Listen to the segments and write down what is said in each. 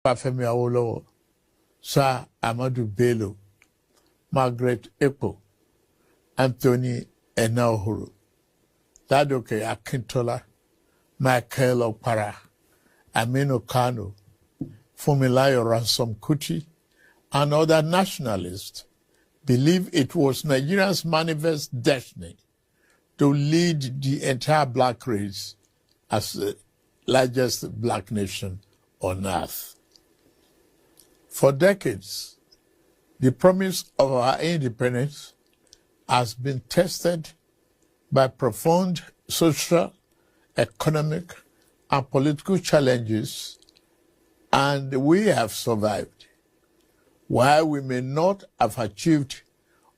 Femi Awolowo, Sir Amadu Bello, Margaret Ekpo, Anthony Enahuru, Ladoke Akintola, Michael Okpara, Aminu Kano, Funmilayo Ransom Kuti, and other nationalists believe it was Nigeria's manifest destiny to lead the entire black race as the largest black nation on earth. For decades, the promise of our independence has been tested by profound social, economic, and political challenges, and we have survived. While we may not have achieved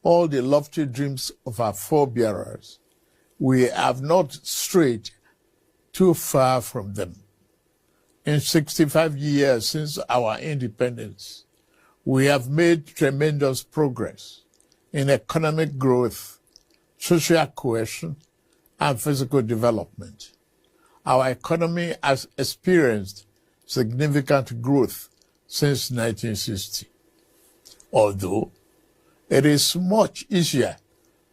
all the lofty dreams of our forebearers, we have not strayed too far from them. In 65 years since our independence, we have made tremendous progress in economic growth, social cohesion, and physical development. Our economy has experienced significant growth since 1960. Although it is much easier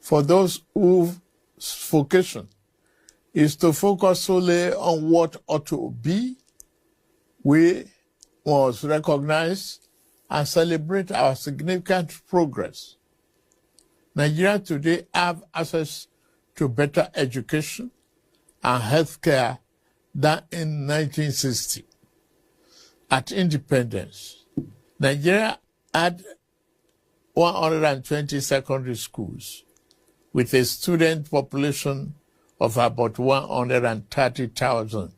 for those whose vocation is to focus solely on what ought to be, we must recognize and celebrate our significant progress. Nigeria today have access to better education and healthcare than in 1960. At independence, Nigeria had 120 secondary schools with a student population of about 130,000.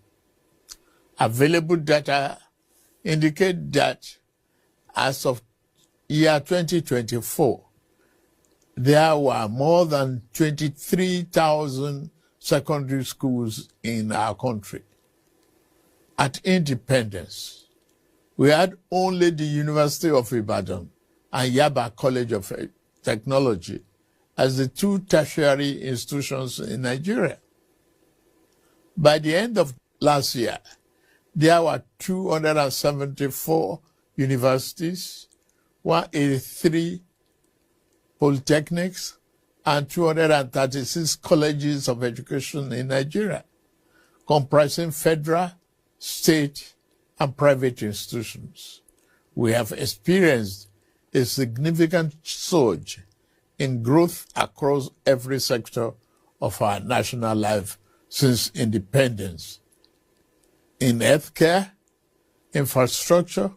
Available data indicate that as of year 2024, there were more than 23,000 secondary schools in our country. At independence, we had only the University of Ibadan and Yaba College of Technology as the two tertiary institutions in Nigeria. By the end of last year, there were 274 universities, 183 polytechnics, and 236 colleges of education in Nigeria, comprising federal, state, and private institutions. We have experienced a significant surge in growth across every sector of our national life since independence. In healthcare, infrastructure,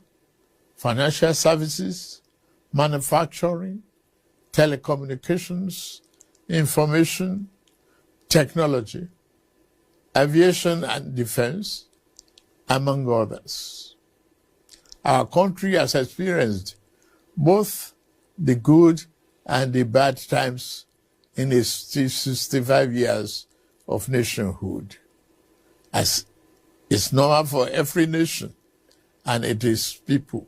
financial services, manufacturing, telecommunications, information, technology, aviation and defense, among others. Our country has experienced both the good and the bad times in its 65 years of nationhood. As is normal for every nation and its people,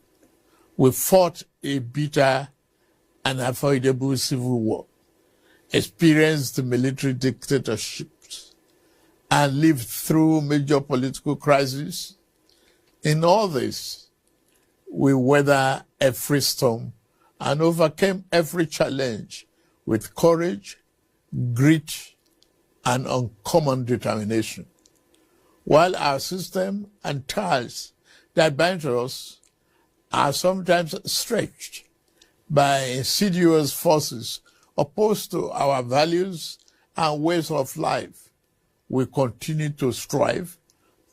we fought a bitter and unavoidable civil war, experienced military dictatorships, and lived through major political crises. In all this, we weathered every storm and overcame every challenge with courage, grit, and uncommon determination. While our system and ties that bind us are sometimes stretched by insidious forces opposed to our values and ways of life, we continue to strive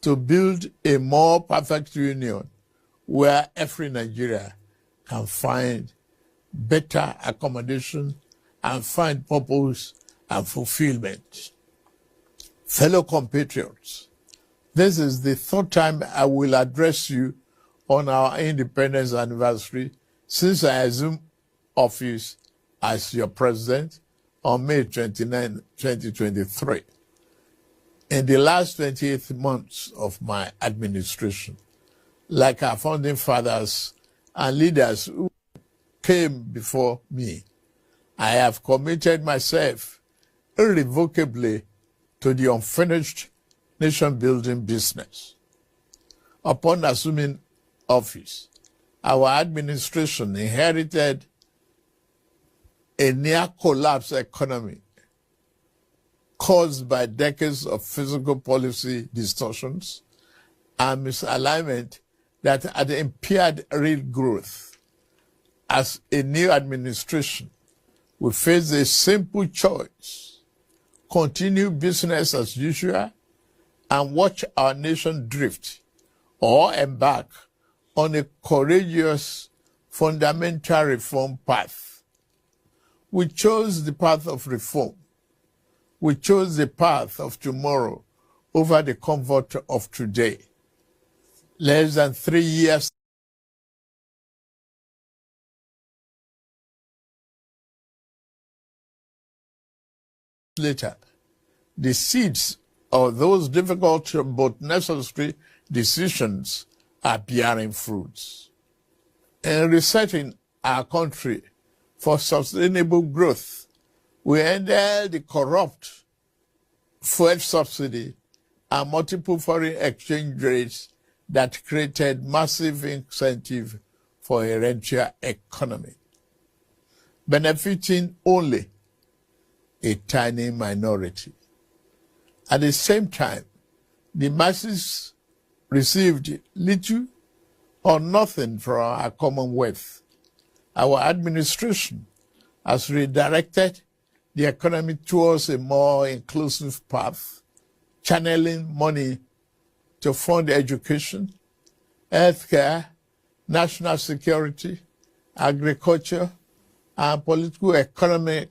to build a more perfect union where every Nigeria can find better accommodation and find purpose and fulfillment. Fellow compatriots, this is the third time I will address you on our independence anniversary since I assumed office as your president on May 29, 2023. In the last 28 months of my administration, like our founding fathers and leaders who came before me, I have committed myself irrevocably to the unfinished nation-building business. Upon assuming office, our administration inherited a near-collapse economy caused by decades of fiscal policy distortions and misalignment that had impaired real growth. As a new administration, we face a simple choice: continue business as usual and watch our nation drift, or embark on a courageous fundamental reform path. We chose the path of reform. We chose the path of tomorrow over the comfort of today. Less than 3 years later, the seeds of those difficult but necessary decisions are bearing fruits. In resetting our country for sustainable growth, we ended the corrupt fuel subsidy and multiple foreign exchange rates that created massive incentive for a rentier economy, benefiting only a tiny minority. At the same time, the masses received little or nothing from our commonwealth. Our administration has redirected the economy towards a more inclusive path, channeling money to fund education, healthcare, national security, agriculture, and political economic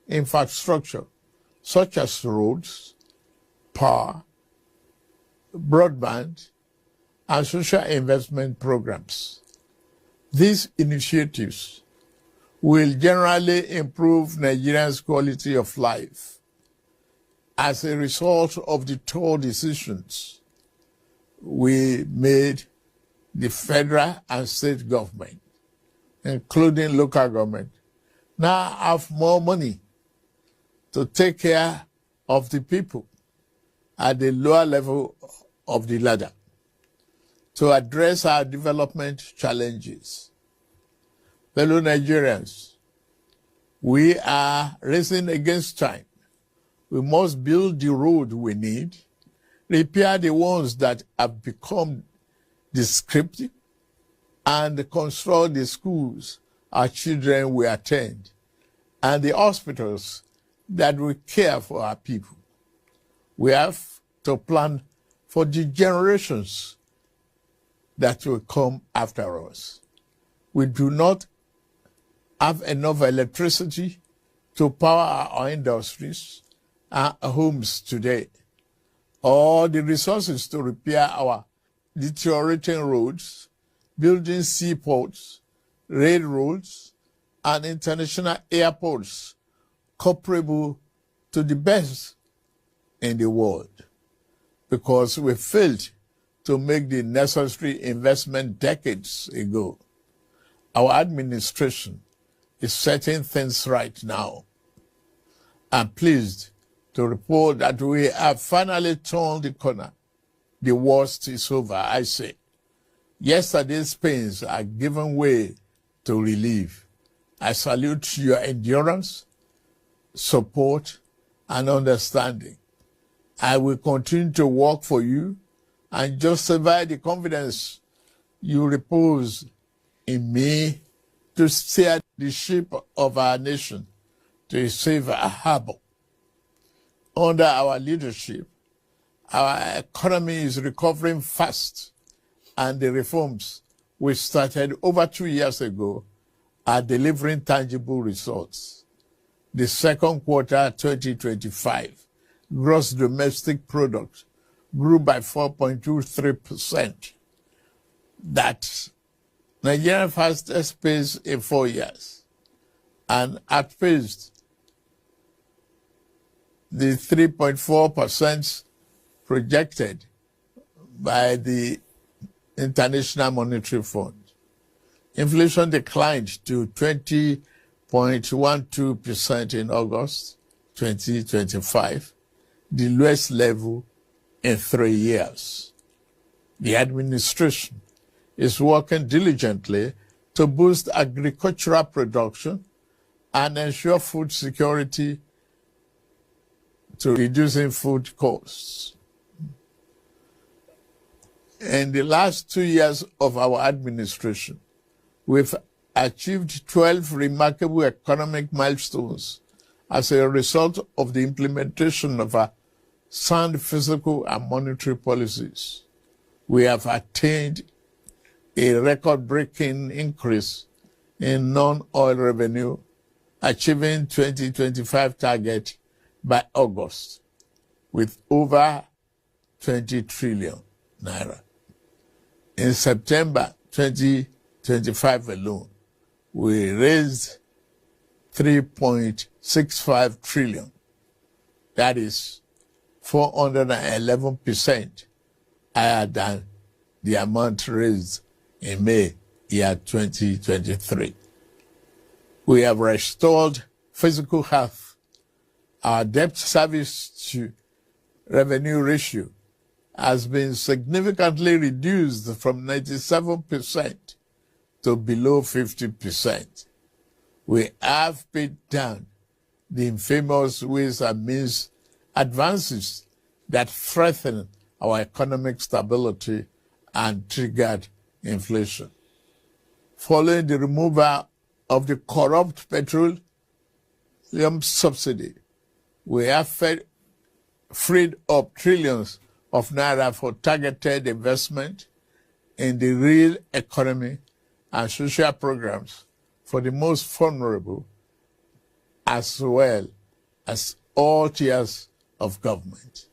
infrastructure, such as roads, power, broadband, and social investment programs. These initiatives will generally improve Nigerians' quality of life as a result of the tough decisions we made. The federal and state government, including local government, now have more money to take care of the people at the lower level of the ladder to address our development challenges. Fellow Nigerians, we are racing against time. We must build the road we need, repair the ones that have become descriptive, and construct the schools our children will attend and the hospitals that will care for our people. We have to plan for the generations that will come after us. We do not have enough electricity to power our industries and homes today, or the resources to repair our deteriorating roads, building seaports, railroads, and international airports comparable to the best in the world, because we failed to make the necessary investment decades ago. Our administration is setting things right now. I'm pleased to report that we have finally turned the corner. The worst is over, I say. Yesterday's pains are giving way to relief. I salute your endurance, support, and understanding. I will continue to work for you and justify the confidence you repose in me to steer the ship of our nation to a safer harbor. Under our leadership, our economy is recovering fast, and the reforms we started over 2 years ago are delivering tangible results. The second quarter 2025 gross domestic product grew by 4.23%. That's Nigeria's fastest pace in 4 years, and outpaced the 3.4% projected by the International Monetary Fund. Inflation declined to 20.12% in August 2025, the lowest level in 3 years. The administration is working diligently to boost agricultural production and ensure food security to reducing food costs. In the last 2 years of our administration, we've achieved 12 remarkable economic milestones as a result of the implementation of our sound fiscal and monetary policies. We have attained a record-breaking increase in non-oil revenue, achieving 2025 target by August with over 20 trillion naira. In September 2025 alone, we raised 3.65 trillion. That is 411% higher than the amount raised in May year 2023. We have restored physical health. Our debt service to revenue ratio has been significantly reduced from 97% to below 50%. We have paid down the infamous ways and means advances that threaten our economic stability and triggered inflation. Following the removal of the corrupt petroleum subsidy, we have freed up trillions of naira for targeted investment in the real economy and social programs for the most vulnerable, as well as all tiers of government.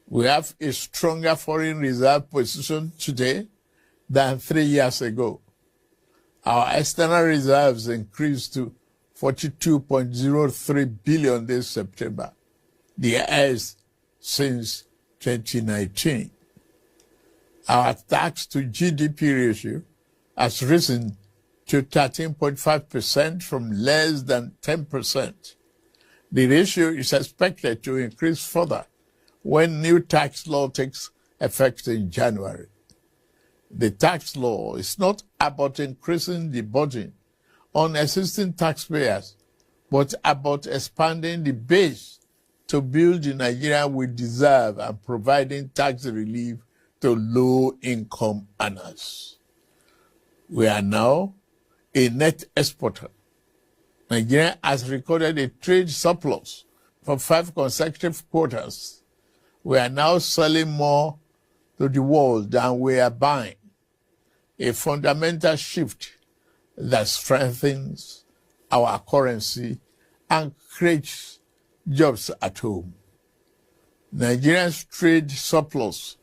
We have a stronger foreign reserve position today than 3 years ago. Our external reserves increased to 42.03 billion this September, the highest since 2019. Our tax to GDP ratio has risen to 13.5% from less than 10%. The ratio is expected to increase further when new tax law takes effect in January. The tax law is not about increasing the burden on existing taxpayers, but about expanding the base to build the Nigeria we deserve and providing tax relief to low-income earners. We are now a net exporter. Nigeria has recorded a trade surplus for 5 consecutive quarters. We are now selling more to the world than we are buying, a fundamental shift that strengthens our currency and creates jobs at home. Nigeria's trade surplus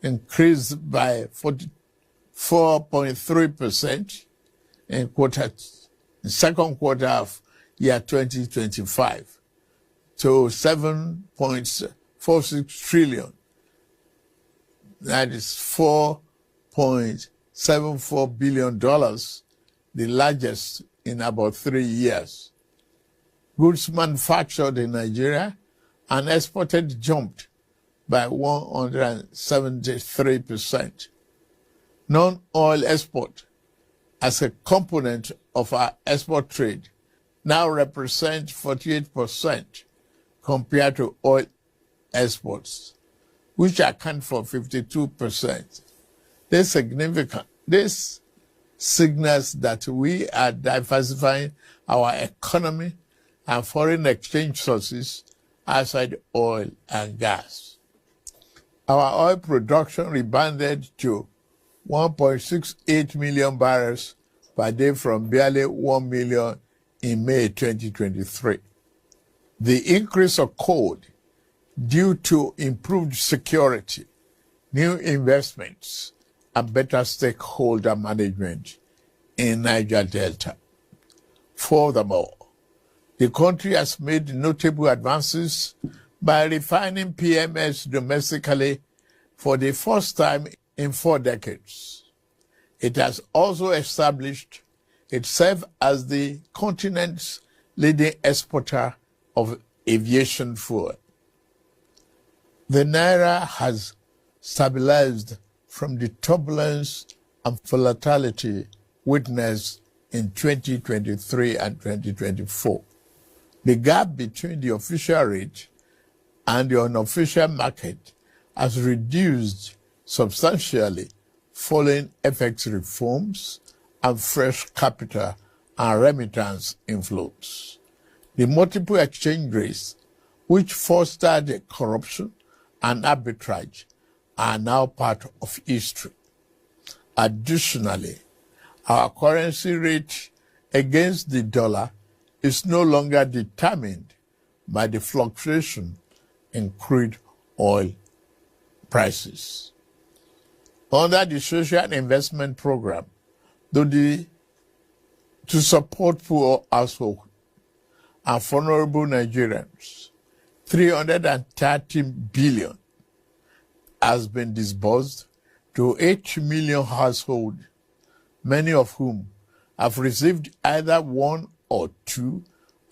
increased by 44.3% in the second quarter of year 2025 to 7.46 trillion. That is $4.74 billion, the largest in about 3 years. Goods manufactured in Nigeria and exported jumped by 173%. Non-oil export as a component of our export trade now represents 48% compared to oil exports, which account for 52%. This signals that we are diversifying our economy and foreign exchange sources outside oil and gas. Our oil production rebounded to 1.68 million barrels per day from barely 1 million in May 2023. The increase occurred due to improved security, new investments, and better stakeholder management in Niger Delta. Furthermore, the country has made notable advances by refining PMS domestically for the first time in 4 decades. It has also established itself as the continent's leading exporter of aviation fuel. The Naira has stabilized from the turbulence and volatility witnessed in 2023 and 2024. The gap between the official rate and the unofficial market has reduced substantially following FX reforms and fresh capital and remittance inflows. The multiple exchange rates, which fostered corruption and arbitrage, are now part of history. Additionally, our currency rate against the dollar is no longer determined by the fluctuation in crude oil prices. Under the Social Investment Program, to support poor households and vulnerable Nigerians, 330 billion has been disbursed to 8 million households, many of whom have received either one or two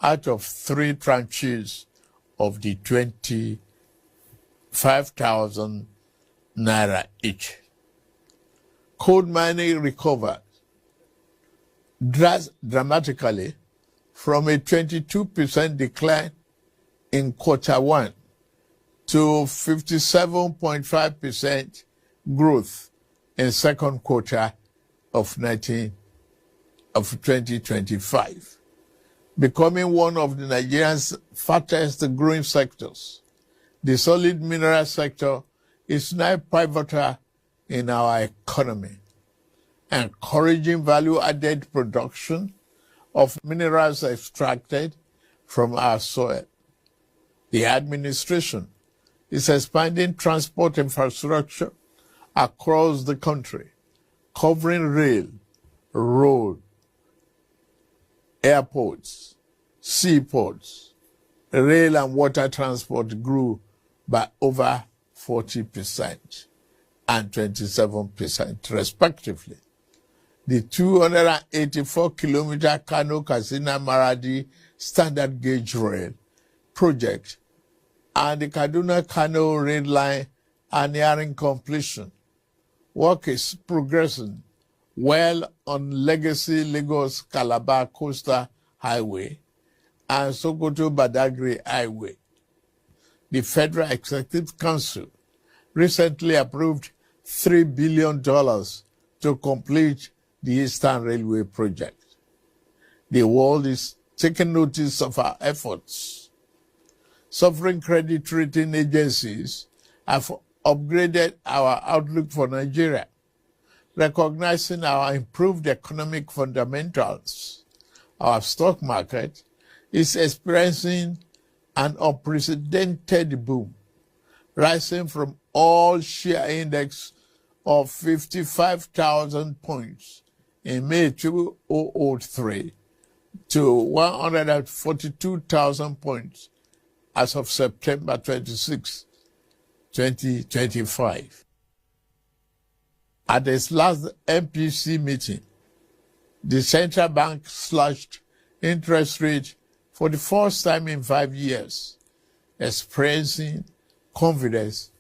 out of 3 tranches of the 25,000 naira each. Coal mining recovered dramatically from a 22% decline in Q1 to 57.5% growth in second quarter of 2025, becoming one of the Nigeria's fastest growing sectors. The solid mineral sector is now pivotal in our economy, encouraging value-added production of minerals extracted from our soil. The administration is expanding transport infrastructure across the country, covering rail, road, airports, seaports. Rail and water transport grew by over 40% and 27% respectively. The 284-kilometer Kano-Katsina-Maradi standard gauge rail project and the Kaduna-Kano rail line are nearing completion. Work is progressing well on legacy Lagos-Calabar Coastal Highway and Sokoto-Badagry Highway. The Federal Executive Council recently approved $3 billion to complete the Eastern Railway project. The world is taking notice of our efforts. Sovereign credit rating agencies have upgraded our outlook for Nigeria, recognizing our improved economic fundamentals. Our stock market is experiencing an unprecedented boom, rising from all-share index of 55,000 points in May 2003 to 142,000 points as of September 26, 2025. At its last MPC meeting, the central bank slashed interest rate for the first time in 5 years, expressing confidence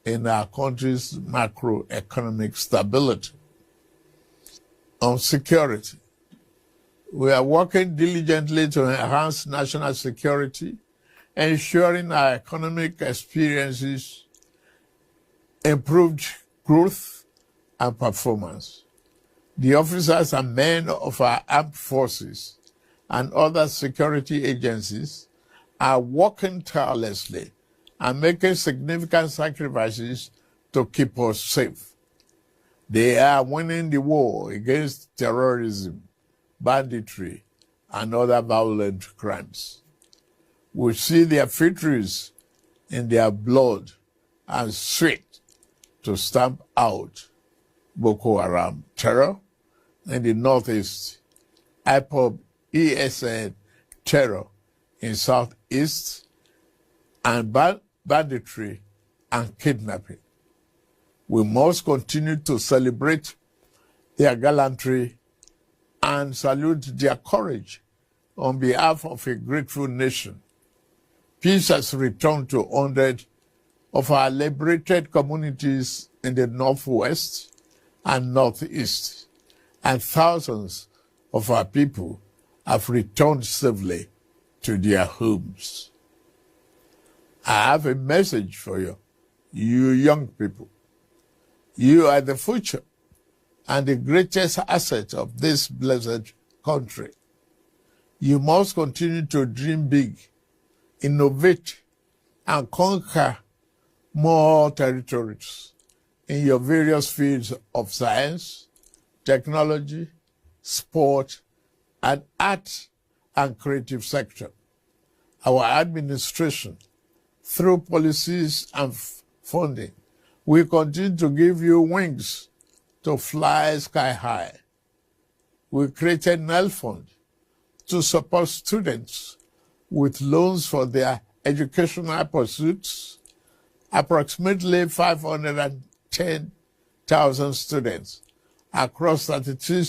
in our country's macroeconomic stability. On security, we are working diligently to enhance national security, ensuring our economic experiences improved growth and performance. The officers and men of our armed forces and other security agencies are working tirelessly and making significant sacrifices to keep us safe. They are winning the war against terrorism, banditry, and other violent crimes. We see their victories in their blood and sweat to stamp out Boko Haram terror in the northeast, IPOB ESN terror in southeast, and banditry and kidnapping. We must continue to celebrate their gallantry and salute their courage on behalf of a grateful nation. Peace has returned to 100 of our liberated communities in the northwest and Northeast, and thousands of our people have returned safely to their homes. I have a message for you, you young people. You are the future and the greatest asset of this blessed country. You must continue to dream big, innovate, and conquer more territories in your various fields of science, technology, sport, and art and creative sector. Our administration, through policies and funding, will continue to give you wings to fly sky high. We created NEL Fund to support students with loans for their educational pursuits. Approximately 510,000 students across 32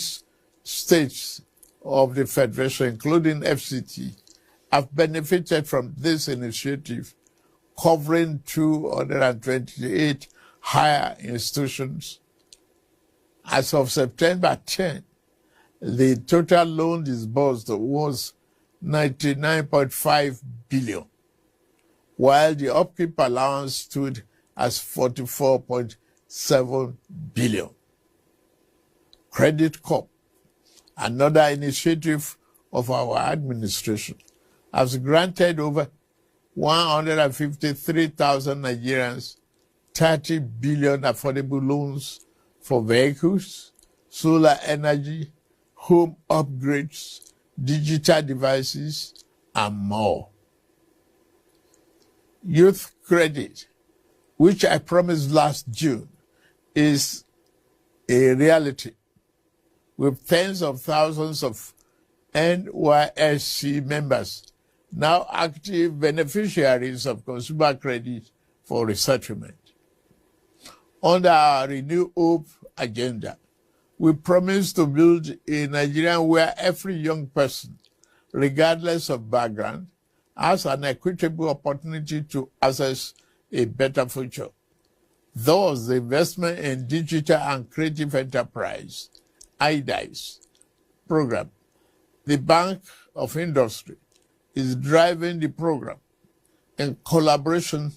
states of the Federation, including FCT, have benefited from this initiative, covering 228 higher institutions. As of September 10, the total loan disbursed was 99.5 billion, while the upkeep allowance stood as 44.7 billion. Credit Corp, another initiative of our administration, has granted over 153,000 Nigerians 30 billion affordable loans for vehicles, solar energy, home upgrades, digital devices, and more. Youth credit, which I promised last June, is a reality, with tens of thousands of NYSC members now active beneficiaries of consumer credit for resettlement. Under our Renew Hope agenda, we promise to build a Nigeria where every young person, regardless of background, has an equitable opportunity to access a better future. Thus, the investment in digital and creative enterprise, IDICE program, the Bank of Industry, is driving the program in collaboration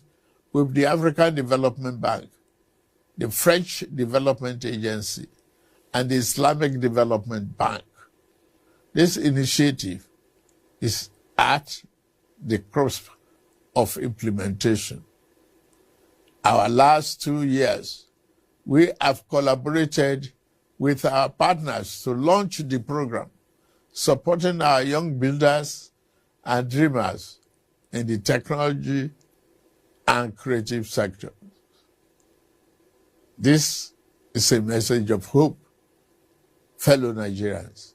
with the African Development Bank, the French Development Agency, and the Islamic Development Bank. This initiative is at the cusp of implementation. Our last 2 years, we have collaborated with our partners to launch the program, supporting our young builders and dreamers in the technology and creative sector. This is a message of hope, fellow Nigerians.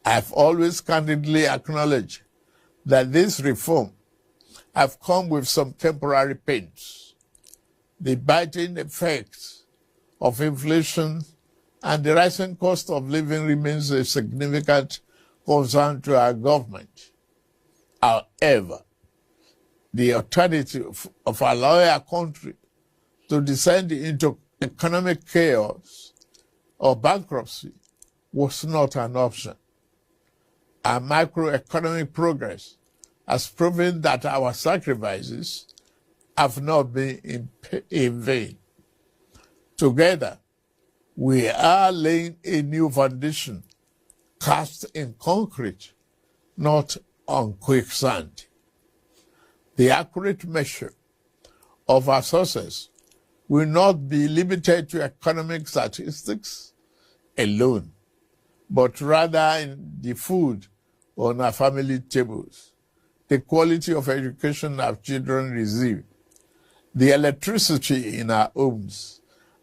I have always candidly acknowledged that this reform have come with some temporary pains. The biting effects of inflation and the rising cost of living remains a significant concern to our government. However, the alternative of allowing our country to descend into economic chaos or bankruptcy was not an option. Our macroeconomic progress has proven that our sacrifices have not been in vain. Together, we are laying a new foundation cast in concrete, not on quicksand. The accurate measure of our success will not be limited to economic statistics alone, but rather in the food on our family tables, the quality of education our children receive, the electricity in our homes,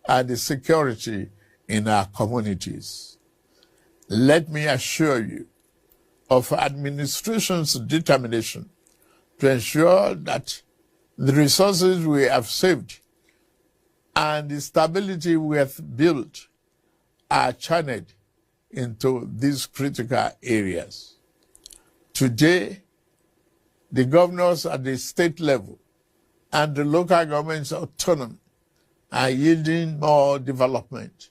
and the security in our communities. Let me assure you of administration's determination to ensure that the resources we have saved and the stability we have built are channeled into these critical areas. Today, the governors at the state level and the local government's autonomy are yielding more development,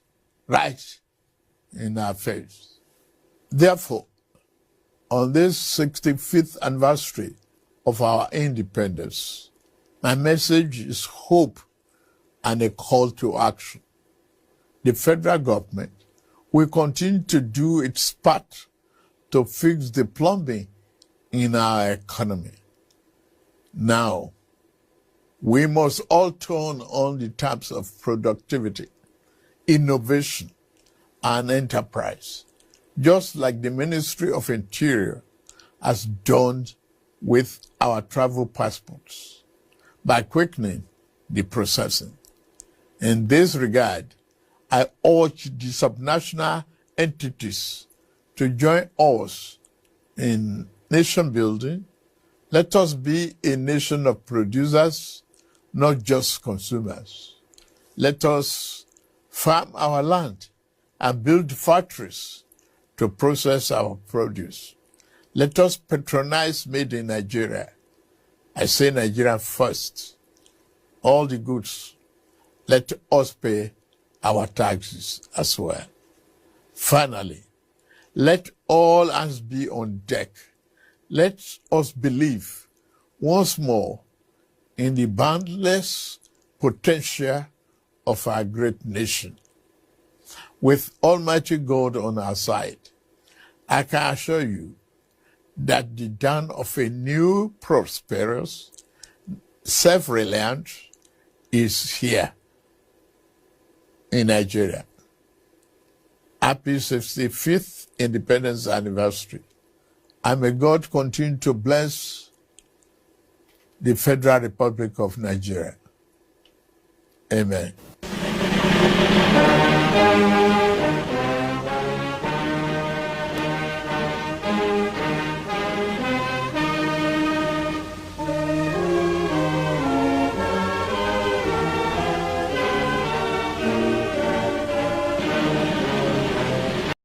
right in our face. Therefore, on this 65th anniversary of our independence, my message is hope and a call to action. The federal government will continue to do its part to fix the plumbing in our economy. Now, we must all turn on the taps of productivity, innovation, and enterprise, just like the Ministry of Interior has done with our travel passports, by quickening the processing. In this regard, I urge the subnational entities to join us in nation building. Let us be a nation of producers, not just consumers. Let us farm our land and build factories to process our produce. Let us patronize made in Nigeria. I say Nigeria first. All the goods, let us pay our taxes as well. Finally, let all hands be on deck. Let us believe once more in the boundless potential of our great nation. With Almighty God on our side, I can assure you that the dawn of a new, prosperous, self-reliant is here in Nigeria. Happy 65th Independence Anniversary. And may God continue to bless the Federal Republic of Nigeria. Amen.